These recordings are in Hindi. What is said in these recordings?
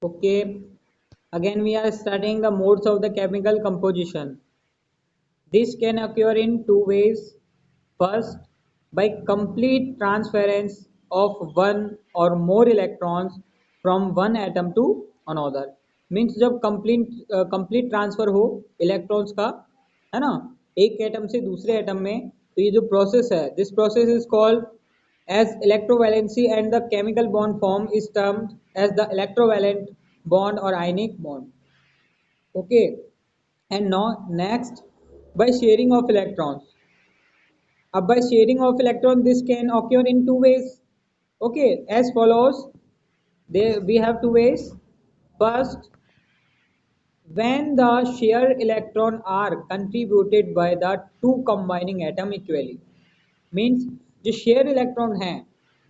Okay, again we are studying the modes of the chemical composition. This can occur in two ways. First, by complete transference of one or more electrons from one atom to another. Means जब complete transfer हो electrons का, है ना, एक एटम से दूसरे एटम में, तो ये जो प्रोसेस है, this process is called as electrovalency and the chemical bond form is termed as the electrovalent bond or ionic bond. Okay, and now next, by sharing of electrons. By sharing of electron, this can occur in two ways. Okay, as follows. There we have two ways. First, when the shared electron are contributed by the two combining atom equally. Means जो शेयर इलेक्ट्रॉन है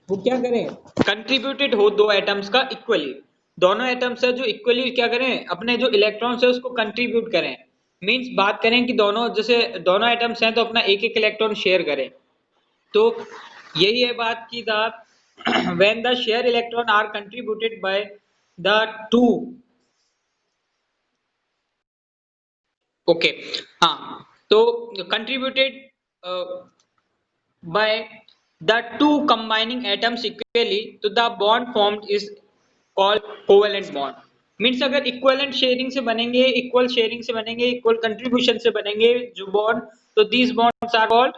वो क्या करें, कंट्रीब्यूटेड हो दो एटम्स का इक्वली, दोनों एटम्स है जो इक्वली क्या करें, अपने जो इलेक्ट्रॉन्स है उसको कंट्रीब्यूट करें। मींस बात करें कि दोनों जैसे दोनों एटम्स हैं तो अपना एक एक इलेक्ट्रॉन शेयर करें, तो यही है बात की the when the share electron are contributed by the two. Okay, हाँ, तो contributed by the two combining atoms equally to the bond formed is called covalent bond. Means अगर इक्वलेंट शेयरिंग से बनेंगे, इक्वल शेयरिंग से बनेंगे, इक्वल कंट्रीब्यूशन से बनेंगे जो बॉन्ड, तो these bonds are called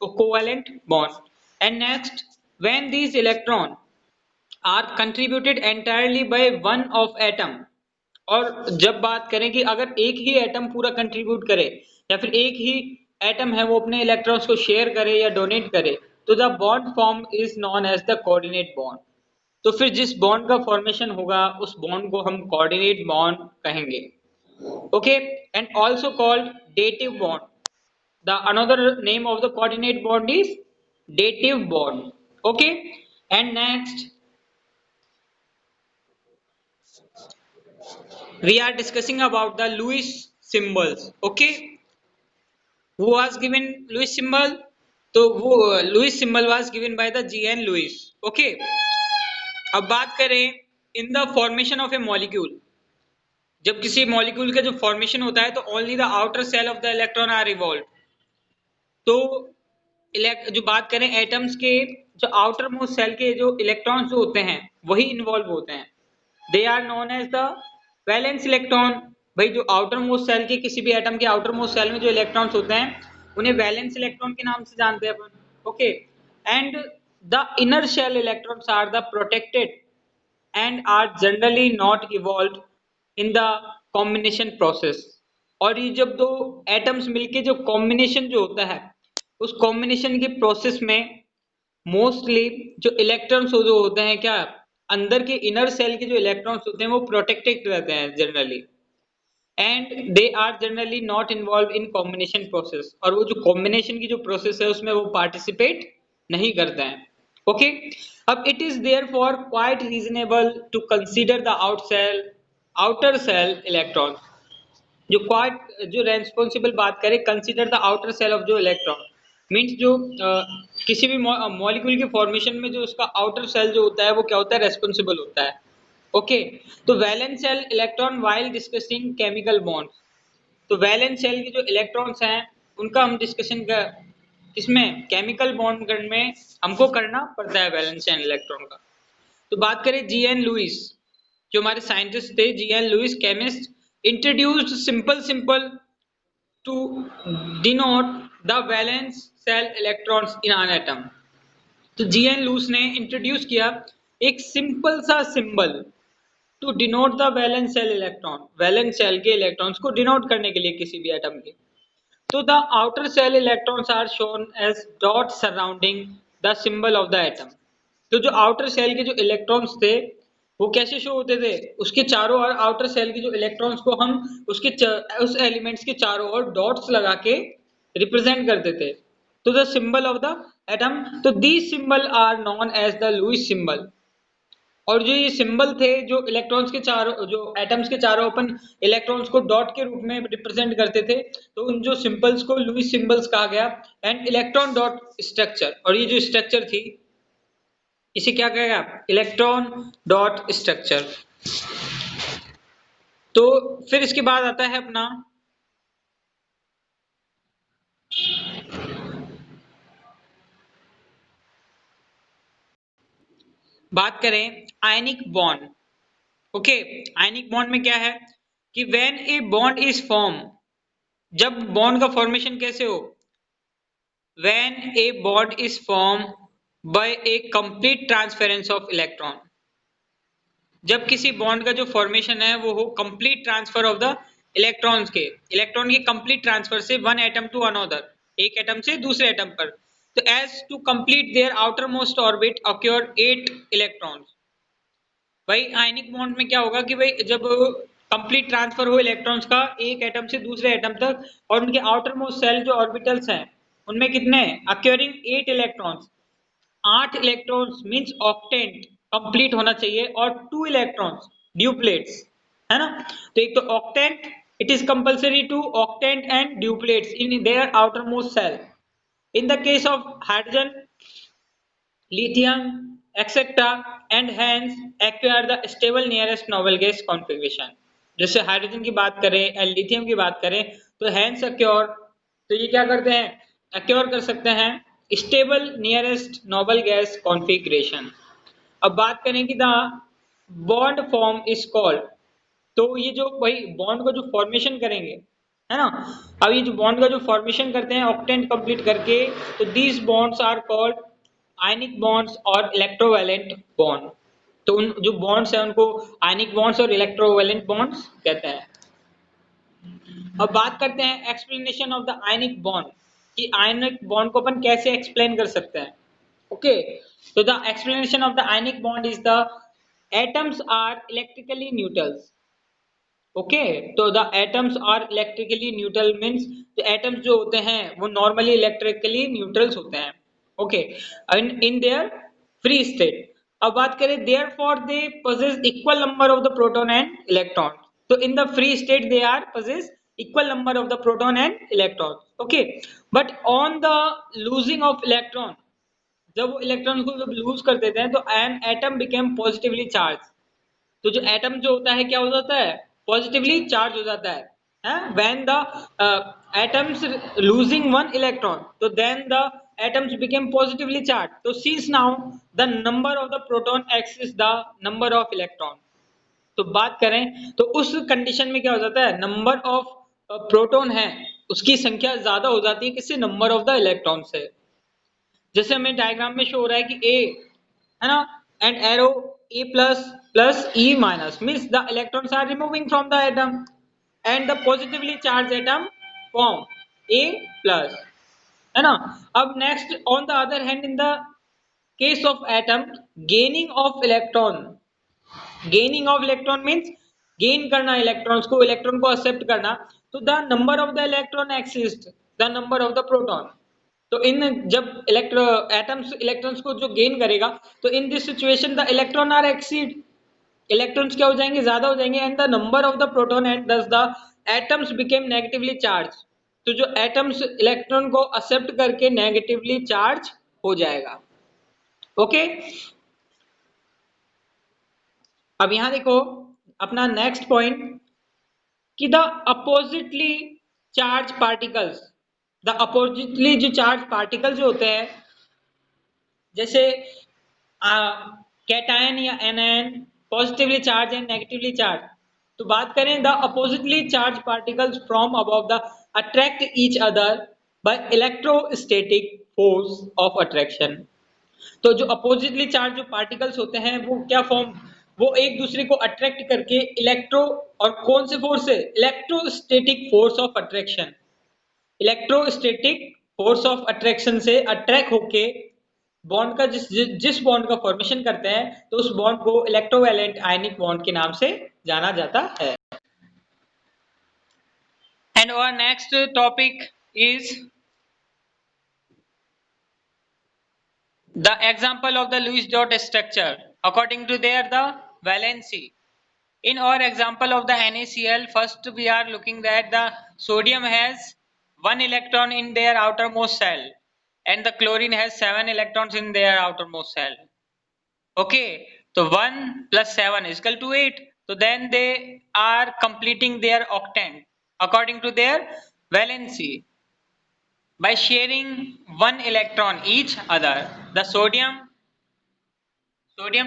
covalent bond. And next, when these electron are contributed entirely by one of atom, और जब बात करें कि अगर एक ही एटम पूरा कंट्रीब्यूट करे या फिर एक ही एटम है वो अपने इलेक्ट्रॉन्स को शेयर करे या डोनेट करे, तो the bond form is known as the coordinate bond. तो फिर जिस बॉन्ड का फॉर्मेशन होगा उस बॉन्ड को हम कोऑर्डिनेट बॉन्ड कहेंगे। Okay, and also called dative bond. The another name of the coordinate bond is dative bond. Okay, and next we are discussing about the Lewis symbols. Okay, who was given Lewis symbol? तो वो Lewis symbol was given by the G.N. Lewis. Okay, अब बात करें in the formation of a molecule. जब किसी मॉलिक्यूल का जो फॉर्मेशन होता है तो only the outer shell of the electron are evolve. तो जो बात करें एटम्स के जो आउटर मोस्ट सेल के जो इलेक्ट्रॉन्स जो होते हैं वही इन्वॉल्व होते हैं। They are known as the valence electron. भाई जो आउटर मोस्ट सेल के किसी भी एटम के आउटर मोस्ट सेल में जो इलेक्ट्रॉन्स होते हैं उन्हें वैलेंस इलेक्ट्रॉन के नाम से जानते हैं अपन। Okay, and the inner shell electrons are the protected and are generally not involve in the combination process. और ये जब दो एटम्स मिलके जो कॉम्बिनेशन जो होता है उस कॉम्बिनेशन के प्रोसेस में मोस्टली जो इलेक्ट्रॉन्स जो होते हैं क्या, अंदर के इनर सेल के जो इलेक्ट्रॉन्स होते हैं वो प्रोटेक्टेड रहते हैं generally, and they are generally not involve in combination process. और वो जो कॉम्बिनेशन की जो प्रोसेस है उसमें वो पार्टिसिपेट नहीं करते हैं। ओके, अब it is therefore quite reasonable to consider the outer shell electron. जो क्वाइट जो रेस्पॉन्सिबल बात करें, consider the outer shell of जो इलेक्ट्रॉन मीन्स जो किसी भी मॉलिक्यूल के फॉर्मेशन में जो उसका आउटर सेल जो होता है वो क्या होता है, रेस्पॉन्सिबल होता है। ओके, तो valence shell electron while discussing chemical bonds. तो वैलेंस सेल के जो इलेक्ट्रॉन्स हैं उनका हम डिस्कशन इसमें केमिकल बॉन्ड में हमको करना पड़ता है वैलेंस सेल इलेक्ट्रॉन का। तो बात करें जी.एन. लुईस, जो हमारे साइंटिस्ट थे, G N. Lewis chemist introduced simple to denote the valence cell electrons in an atom। तो जी.एन. लुईस ने इंट्रोड्यूस किया एक सिंपल सा symbol to denote the valence shell electron, valence shell के इलेक्ट्रॉन्स को डिनोट करने के लिए किसी भी एटम के। तो the outer shell electrons are shown as dot surrounding the symbol of the atom. तो जो आउटर सेल के जो इलेक्ट्रॉन्स थे वो कैसे शो होते थे, उसके चारों ओर आउटर सेल के जो इलेक्ट्रॉन्स को हम उसके उस एलिमेंट्स के चारों ओर डॉट्स लगा के रिप्रेजेंट करते थे। तो the symbol of the atom, तो these symbol are known as the Lewis symbol. और जो ये सिंबल थे जो इलेक्ट्रॉन्स के चारों जो एटम्स के चारों अपन इलेक्ट्रॉन्स को डॉट के रूप में रिप्रेजेंट करते थे, तो उन जो सिंबल्स को लुईस सिंबल्स कहा गया। एंड इलेक्ट्रॉन डॉट स्ट्रक्चर, और ये जो स्ट्रक्चर थी इसे क्या कहेगा, इलेक्ट्रॉन डॉट स्ट्रक्चर। तो फिर इसके बाद आता है अपना बात करें ionic bond. Okay, ionic bond में क्या है कि when a bond is form, जब बॉन्ड का फॉर्मेशन कैसे हो, when a bond is form by A complete transference of electron, जब किसी बॉन्ड का जो फॉर्मेशन है वो हो complete transfer of the electrons के, इलेक्ट्रॉन के कंप्लीट ट्रांसफर से वन एटम टू अनदर, एक एटम से दूसरे एटम पर। तो as to complete their outer most orbit acquire 8 electrons. भाई आयनिक बॉन्ड में क्या होगा कि भाई जब कंप्लीट ट्रांसफर हो इलेक्ट्रॉन्स का एक एटम से दूसरे एटम तक, और उनके आउटर मोस्ट सेल जो ऑर्बिटल्स हैं उनमें कितने अक्योरिंग 8 electrons, 8 electrons means octant complete होना चाहिए, और 2 इलेक्ट्रॉन्स ड्यूप्लेट्स, है ना। तो एक तो octant, it is compulsory to octant and duplets in their outer most shell. In the case of hydrogen, lithium, etc., and hence acquire the stable nearest noble gas configuration। जैसे हाइड्रोजन की बात करें या लिथियम की बात करें तो हैंस अक्योर, तो ये क्या करते हैं, अक्योर कर सकते हैं stable nearest noble gas configuration. अब बात करें कि the bond form is called, तो ये जो वही बॉन्ड का जो फॉर्मेशन करेंगे, है ना, अब ये जो बॉन्ड का जो फॉर्मेशन करते हैं ऑक्टेंट कंप्लीट करके, तो these bonds are called ionic bonds और इलेक्ट्रोवैलेंट बॉन्ड। तो उन जो बॉन्ड्स हैं उनको आयनिक बॉन्ड्स और इलेक्ट्रोवैलेंट बॉन्ड्स कहते हैं। अब बात करते हैं explanation of the ionic bond, कि आयनिक बॉन्ड को अपन कैसे एक्सप्लेन कर सकते हैं। ओके, तो the explanation of the ionic bond is the atoms are electrically neutrals. Okay, तो the atoms are electrically neutral means जो एटम्स जो होते हैं वो नॉर्मली इलेक्ट्रिकली न्यूट्रल्स होते हैं। Okay, in their free state. अब बात करें therefore they possess equal number of the proton and electron. तो in the free state they are possess equal number of the proton and electron. Okay, but on the losing of electron, जब वो इलेक्ट्रॉन को जब लूज कर देते हैं तो an atom became positively charge. तो जो एटम जो होता है क्या हो जाता है, पॉजिटिवली चार्ज हो जाता है when the atoms losing one electron, तो then the atoms became positively charge. तो since now the number of the proton exceeds the number of electron, तो बात करें तो उस कंडीशन में क्या हो जाता है, नंबर ऑफ प्रोटॉन है उसकी संख्या ज्यादा हो जाती है किससे, नंबर ऑफ द इलेक्ट्रॉन से। जैसे हमें डायग्राम में शो हो रहा है कि ए, है ना, and arrow A plus E minus means the electrons are removing from the atom and the positively charged atom form A plus, है ना। अब next on the other hand in the case of atom gaining of electron means gain करना इलेक्ट्रॉन्स को, इलेक्ट्रॉन को एक्सेप्ट करना, तो the number of the electron exceeds the number of the proton। तो इन जब एटम्स इलेक्ट्रॉन्स को जो गेन करेगा, तो in this situation the electron are exceed, electrons क्या हो जाएंगे, ज्यादा हो जाएंगे, and the number of the proton and thus the atoms became negatively charge. तो जो एटम्स इलेक्ट्रॉन को एक्सेप्ट करके नेगेटिवली चार्ज हो जाएगा। ओके, अब यहां देखो अपना नेक्स्ट पॉइंट कि the oppositely charge particles, the oppositely जो चार्ज पार्टिकल जो होते हैं, जैसे कैटायन या anion, positively charge and negatively charge. तो बात करें the oppositely charge particles from above the attract each other by electrostatic force of attraction. तो जो अपोजिटली चार्ज जो पार्टिकल्स होते हैं वो क्या फॉर्म, वो एक दूसरे को अट्रैक्ट करके इलेक्ट्रो, और कौन से फोर्स से, electrostatic force of attraction, electrostatic force of attraction से अट्रैक्ट होके बॉन्ड का जिस बॉन्ड का फॉर्मेशन करते हैं, तो उस बॉन्ड को इलेक्ट्रोवैलेंट आयनिक बॉन्ड के नाम से जाना जाता है। And our next topic is the example of the Lewis dot structure according to their the valency। In our example of the NaCl, first we are looking that the sodium has 1 electron in their outermost shell and the chlorine has 7 electrons in their outermost shell। Okay, so 1 plus 7 is equal to 8। So then they are completing their octant according to their valency by sharing one electron each other. The sodium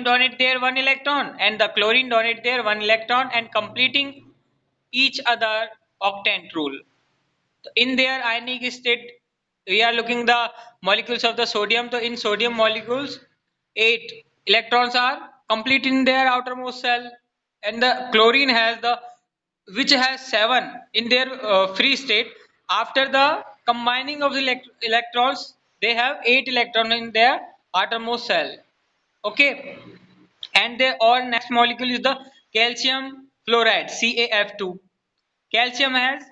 donate their one electron and the chlorine donate their one electron and completing each other octant rule. In their ionic state, we are looking the molecules of the sodium. So in sodium molecules, 8 electrons are complete in their outermost shell, and the chlorine has the which has 7 in their free state. After the combining of the electrons, they have 8 electrons in their outermost shell. Okay, and the or next molecule is the calcium fluoride, CaF2. Calcium has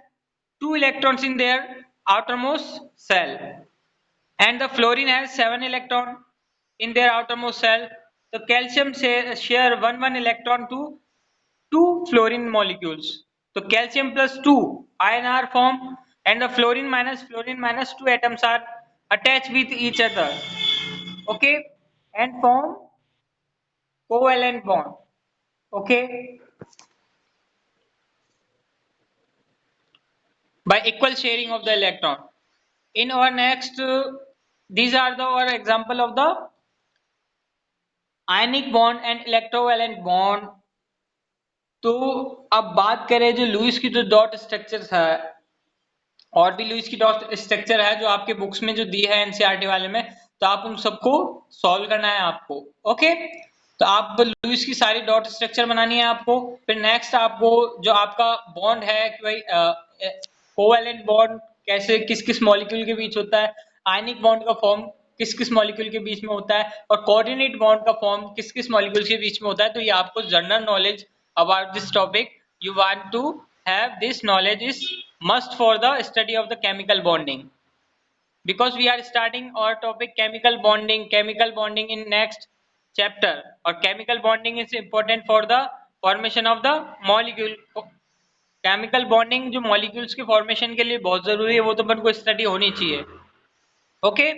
2 electrons in their outermost shell, and the fluorine has 7 electrons in their outermost shell. The calcium share one electron to 2 fluorine molecules. So calcium plus 2 ion are formed, and the fluorine minus 2 atoms are attached with each other. Okay, and form covalent bond. Okay, by equal sharing of the electron. In our next, these are the our example of the ionic bond and electrovalent bond. तो अब बात करें जो लुईस की जो डॉट स्ट्रक्चर है, और भी लुईस की डॉट स्ट्रक्चर है जो आपके बुक्स में जो दी है एनसीईआरटी वाले में, तो आप उन सबको सॉल्व करना है आपको. ओके, तो आप लुईस की सारी डॉट स्ट्रक्चर बनानी है आपको. फिर नेक्स्ट आपको जो आपका बॉन्ड है कि भाई कोवैलेंट बॉन्ड कैसे किस किस मॉलिक्यूल के बीच होता है, आयनिक बॉन्ड का फॉर्म किस किस मॉलिक्यूल के बीच में होता है, और कोऑर्डिनेट बॉन्ड का फॉर्म किस किस मॉलिक्यूल के बीच में होता है. तो ये आपको general knowledge about this topic you want to have this knowledge is must for the study of the chemical bonding, because we are starting our topic chemical bonding in next chapter, or chemical bonding is important for the formation of the molecule. Chemical bonding जो मॉलिक्यूल्स के फॉर्मेशन के लिए बहुत जरूरी है, वो तो अपन को स्टडी होनी चाहिए. ओके,